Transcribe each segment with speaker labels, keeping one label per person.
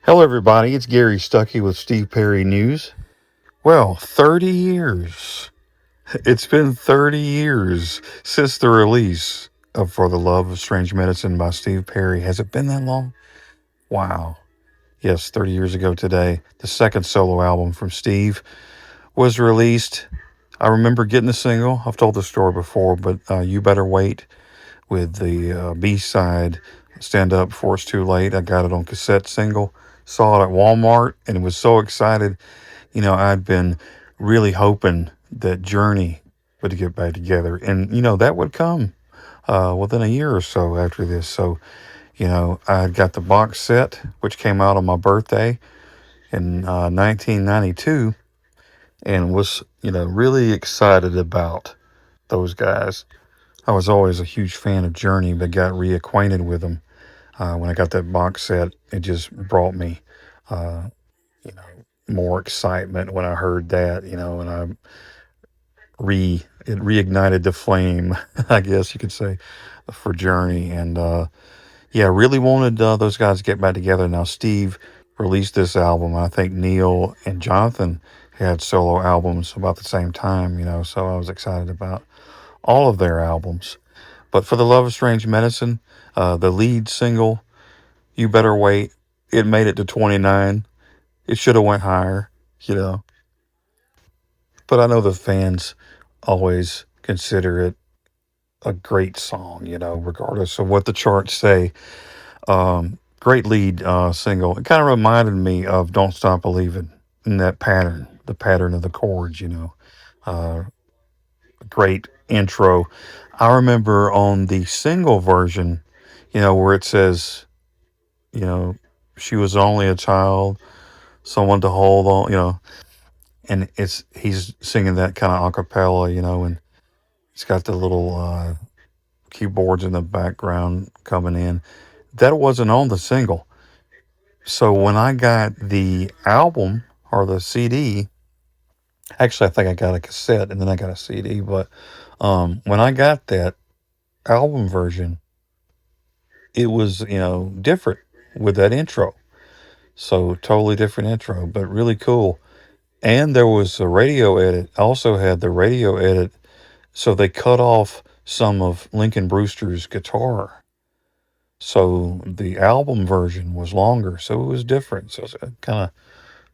Speaker 1: Hello, everybody. It's Gary Stuckey with Steve Perry News. Well, 30 years. It's been 30 years since the release of For the Love of Strange Medicine by Steve Perry. Has it been that long? Wow. Yes, 30 years ago today, the second solo album from Steve was released. I remember getting the single. I've told the story before, but You Better Wait with the B-side, Stand Up Before It's Too Late. I got it on cassette single, saw it at Walmart, and was so excited. I'd been really hoping that Journey would get back together, and that would come within a year or so after this. So I got the box set, which came out on my birthday in 1992, and was really excited about those guys. I was always a huge fan of Journey, but got reacquainted with them when I got that box set. It just brought me uh, you know more excitement when I heard that, and it reignited the flame, I guess you could say, for Journey. And yeah, really wanted those guys to get back together. Now Steve released this album. I think Neil and Jonathan had solo albums about the same time, so I was excited about all of their albums. But For the Love of Strange Medicine, the lead single, You Better Wait, it made it to 29. It should have went higher, you know. But I know the fans always consider it a great song, regardless of what the charts say. Great lead single. It kind of reminded me of Don't Stop Believing in that pattern, the pattern of the chords. Uh, Great intro. I remember on the single version, where it says, you know, she was only a child, someone to hold on, and he's singing that kind of a cappella, and he's got the little keyboards in the background coming in. That wasn't on the single. So when I got the album or the CD, actually I think I got a cassette and then I got a CD, but when I got that album version, it was, different with that intro. So totally different intro, but really cool. And there was a radio edit. Also had the radio edit, so they cut off some of Lincoln Brewster's guitar. So the album version was longer, so it was different. So I was kind of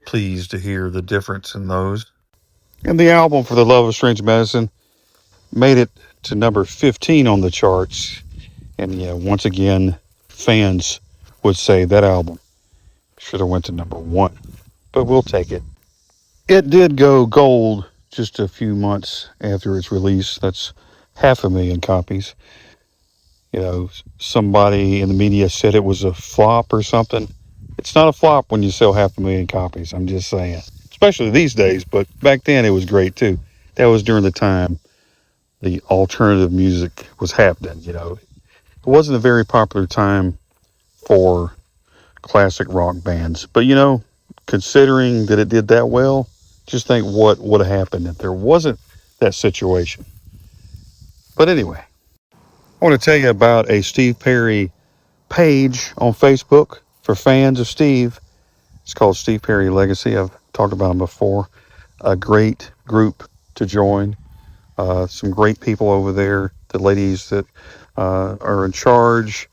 Speaker 1: pleased to hear the difference in those. And the album For the Love of Strange Medicine made it to number 15 on the charts. And yeah, once again, fans would say that album should have went to number one, but we'll take it. It did go gold just a few months after its release. That's 500,000 copies. Somebody in the media said it was a flop or something. It's not a flop when you sell 500,000 copies. I'm just saying, especially these days. But back then it was great too. That was during the time the alternative music was happening. It wasn't a very popular time for classic rock bands. But considering that it did that well, just think what would have happened if there wasn't that situation. But anyway, I want to tell you about a Steve Perry page on Facebook for fans of Steve. It's called Steve Perry Legacy. I've talked about them before. A great group to join. Some great people over there. The ladies that are in charge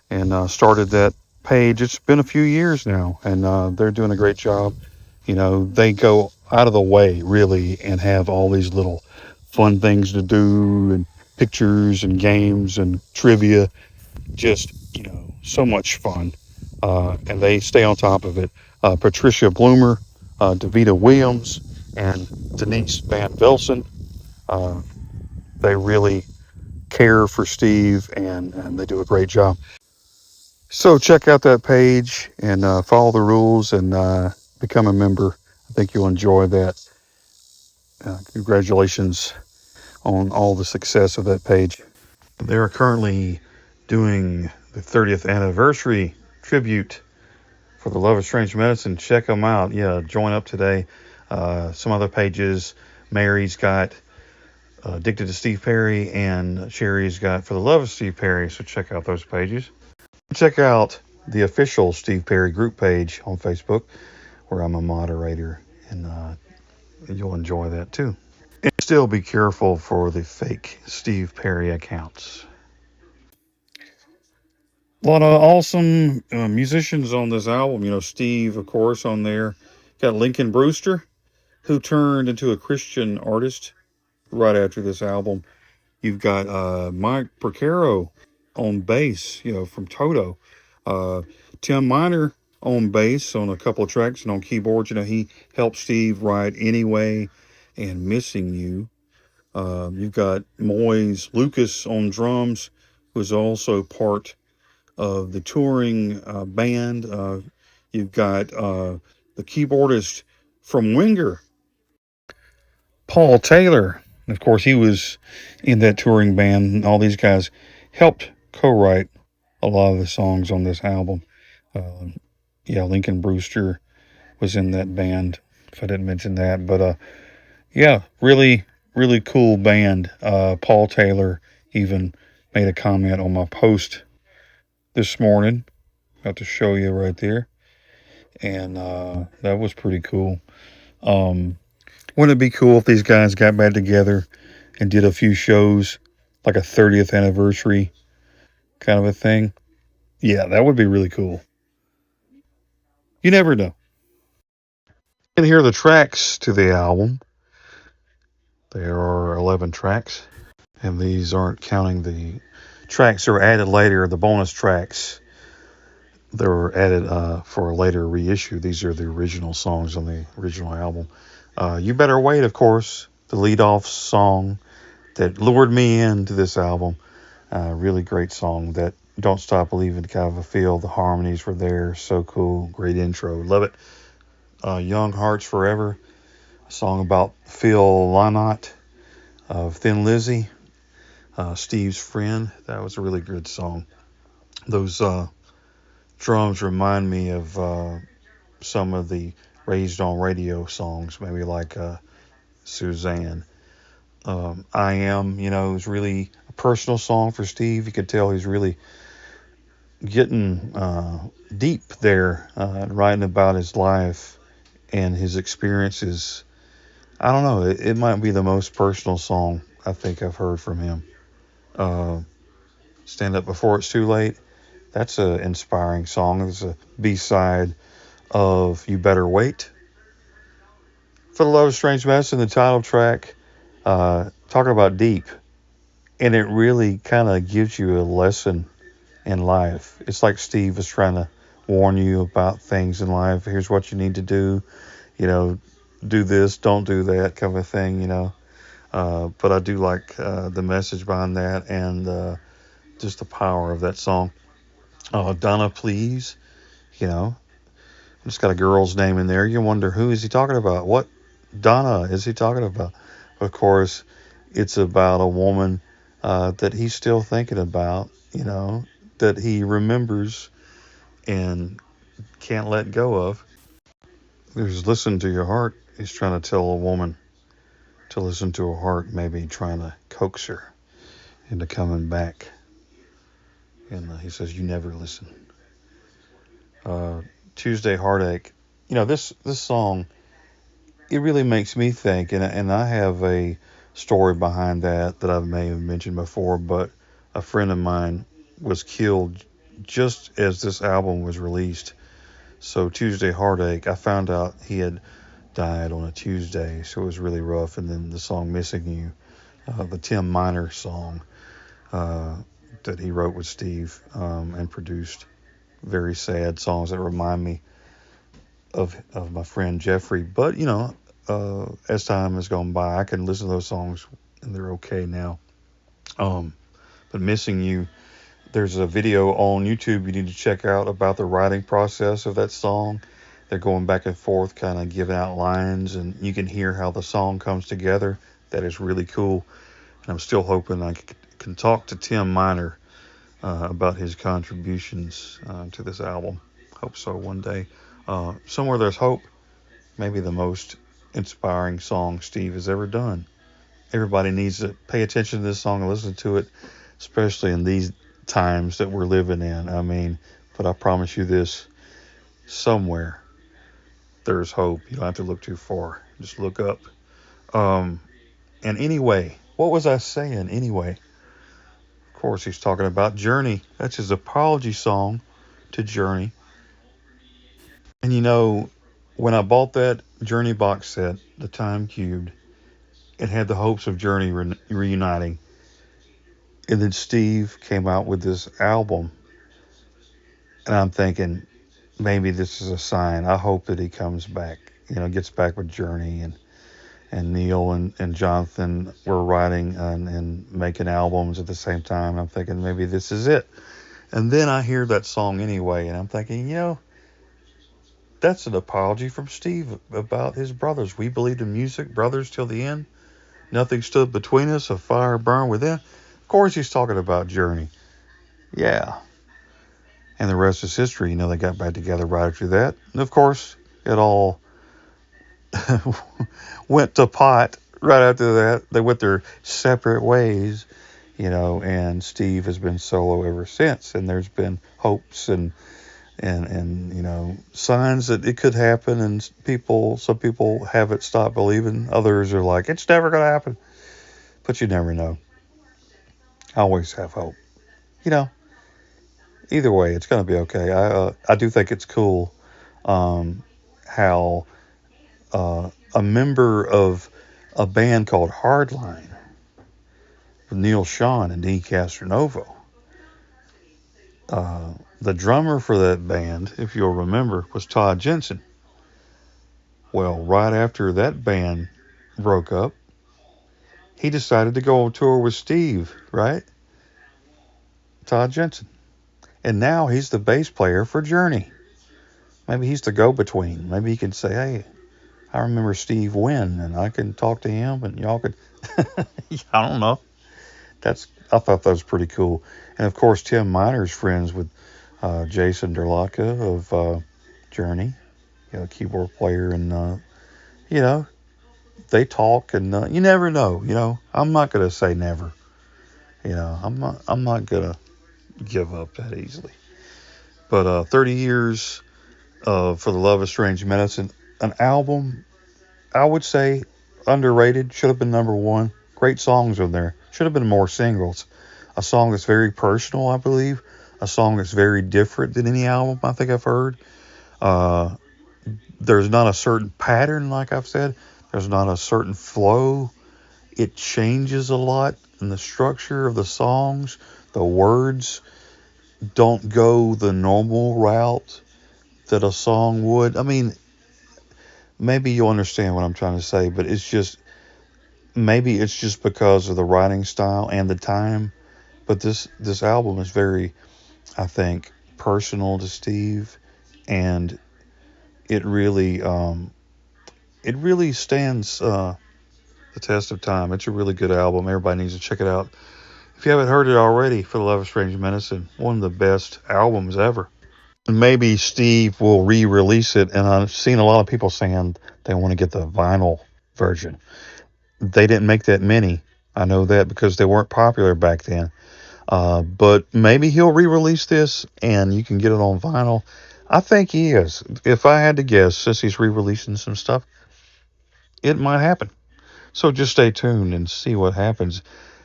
Speaker 1: and started that page. It's been a few years now, and they're doing a great job. They go out of the way, really, and have all these little fun things to do, and pictures and games and trivia. Just, so much fun. And they stay on top of it. Patricia Bloomer, Davita Williams, and Denise Van Velsen. Uh, they really care for Steve, and they do a great job. So check out that page and follow the rules and become a member. I think you'll enjoy that. Congratulations on all the success of that page. They're currently doing the 30th anniversary tribute For the Love of Strange Medicine. Check them out. Yeah, join up today. Some other pages. Mary's got Addicted to Steve Perry, and Sherry's got For the Love of Steve Perry. So check out those pages. Check out the official Steve Perry group page on Facebook, where I'm a moderator, and you'll enjoy that too. And still be careful for the fake Steve Perry accounts. A lot of awesome musicians on this album. You know, Steve, of course, on there. Got Lincoln Brewster, who turned into a Christian artist right after this album. You've got Mike Porcaro on bass, you know, from Toto. Uh, Tim Miner on bass on a couple of tracks and on keyboards. You know, he helped Steve write Anyway and Missing You. You've got Moise Lucas on drums, who's also part of the touring band. You've got the keyboardist from Winger, Paul Taylor. Of course, he was in that touring band. All these guys helped co-write a lot of the songs on this album. Uh, yeah, Lincoln Brewster was in that band, if I didn't mention that. But yeah, really, really cool band. Paul Taylor even made a comment on my post this morning. Got to show you right there. And that was pretty cool. Um, wouldn't it be cool if these guys got back together and did a few shows, like a 30th anniversary kind of a thing? Yeah, that would be really cool. You never know. You can hear the tracks to the album. There are 11 tracks, and these aren't counting the tracks that were added later, the bonus tracks that were added for a later reissue. These are the original songs on the original album. You Better Wait, of course, the lead-off song that lured me into this album. Really great song. That Don't Stop Believing kind of a feel. The harmonies were there. So cool. Great intro. Love it. Young Hearts Forever, a song about Phil Lynott of Thin Lizzy, Steve's friend. That was a really good song. Those drums remind me of some of the Raised on Radio songs, maybe like Suzanne. I Am, you know, is really a personal song for Steve. You could tell he's really getting deep there, writing about his life and his experiences. I don't know, it might be the most personal song I think I've heard from him. Uh, Stand Up Before It's Too Late. That's an inspiring song. It's a B-side of You Better Wait. For the Love of Strange Medicine, the title track, talking about deep. And it really kind of gives you a lesson in life. It's like Steve is trying to warn you about things in life. Here's what you need to do. You know, do this, don't do that kind of a thing, you know. But I do like the message behind that and just the power of that song. Donna Please, you know, it's got a girl's name in there. You wonder, who is he talking about? What Donna is he talking about? Of course, it's about a woman that he's still thinking about, you know, that he remembers and can't let go of. There's Listen to Your Heart. He's trying to tell a woman to listen to her heart, maybe trying to coax her into coming back. And he says, you never listen. Tuesday Heartache. You know, this song, it really makes me think, and I have a story behind that I may have mentioned before, but a friend of mine was killed just as this album was released. So Tuesday Heartache, I found out he had died on a Tuesday, so it was really rough. And then the song Missing You, the Tim Miner song that he wrote with Steve and produced. Very sad songs that remind me of my friend Jeffrey. But, you know, as time has gone by, I can listen to those songs and they're okay now. But Missing You, there's a video on YouTube you need to check out about the writing process of that song. They're going back and forth, kind of giving out lines, and you can hear how the song comes together. That is really cool. And I'm still hoping I can talk to Tim Miner about his contributions to this album. Hope so one day. Somewhere There's Hope, maybe the most inspiring song Steve has ever done. Everybody needs to pay attention to this song and listen to it, especially in these times that we're living in. I mean, But I promise you this, somewhere there's hope. You don't have to look too far. Just look up. Um, and anyway, what was I saying? Anyway, of course, he's talking about Journey. That's his apology song to Journey. And you know, when I bought that Journey box set, the Time Cubed, it had the hopes of Journey reuniting. And then Steve came out with this album. And I'm thinking, maybe this is a sign. I hope that he comes back, gets back with Journey. And Neil and Jonathan were writing and making albums at the same time. I'm thinking maybe this is it. And then I hear that song anyway, and I'm thinking, that's an apology from Steve about his brothers. We believed in music, brothers till the end. Nothing stood between us, a fire burned within. Of course, he's talking about Journey. Yeah. And the rest is history. They got back together right after that. And of course, it all went to pot right after that. They went their separate ways, and Steve has been solo ever since. And there's been hopes and signs that it could happen, and some people haven't stopped believing. Others are like, it's never going to happen. But you never know. I always have hope. You know, Either way, it's going to be okay. I do think it's cool how a member of a band called Hardline, with Neil Sean and Dean Castronovo, the drummer for that band, if you'll remember, was Todd Jensen. Well, right after that band broke up, he decided to go on tour with Steve, right? Todd Jensen. And now he's the bass player for Journey. Maybe he's the go-between. Maybe he can say, hey, I remember Steve Wynn, and I can talk to him, and y'all could... I don't know. I thought that was pretty cool. And, of course, Tim Miner's friends with Jason Derlaka of Journey, keyboard player, and, they talk, and you never know. I'm not going to say never. I'm not going to give up that easily. But 30 years for the Love of Strange Medicine, an album, I would say, underrated. Should have been number one. Great songs on there. Should have been more singles. A song that's very personal, I believe. A song that's very different than any album I think I've heard. There's not a certain pattern, like I've said. There's not a certain flow. It changes a lot in the structure of the songs. The words don't go the normal route that a song would. I mean, maybe you'll understand what I'm trying to say, but maybe it's just because of the writing style and the time. But this album is very, I think, personal to Steve, and it really stands the test of time. It's a really good album. Everybody needs to check it out. If you haven't heard it already, For the Love of Strange Medicine, one of the best albums ever. And maybe Steve will re-release it, and I've seen a lot of people saying they want to get the vinyl version. They didn't make that many. I know that because they weren't popular back then. But maybe he'll re-release this, and you can get it on vinyl. I think he is. If I had to guess, since he's re-releasing some stuff, it might happen. So just stay tuned and see what happens.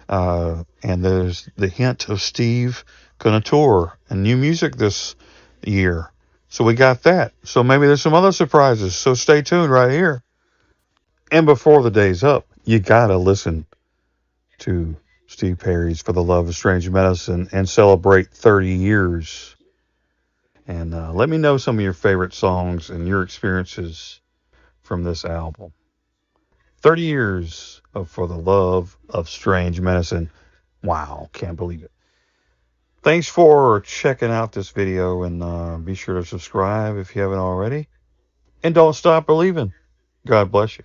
Speaker 1: And there's the hint of Steve gonna tour and new music this year. So we got that. So maybe there's some other surprises. So stay tuned right here. And before the day's up, you gotta listen to Steve Perry's For the Love of Strange Medicine and celebrate 30 years. And let me know some of your favorite songs and your experiences from this album. 30 years of For the Love of Strange Medicine. Wow, can't believe it. Thanks for checking out this video, and be sure to subscribe if you haven't already. And don't stop believing. God bless you.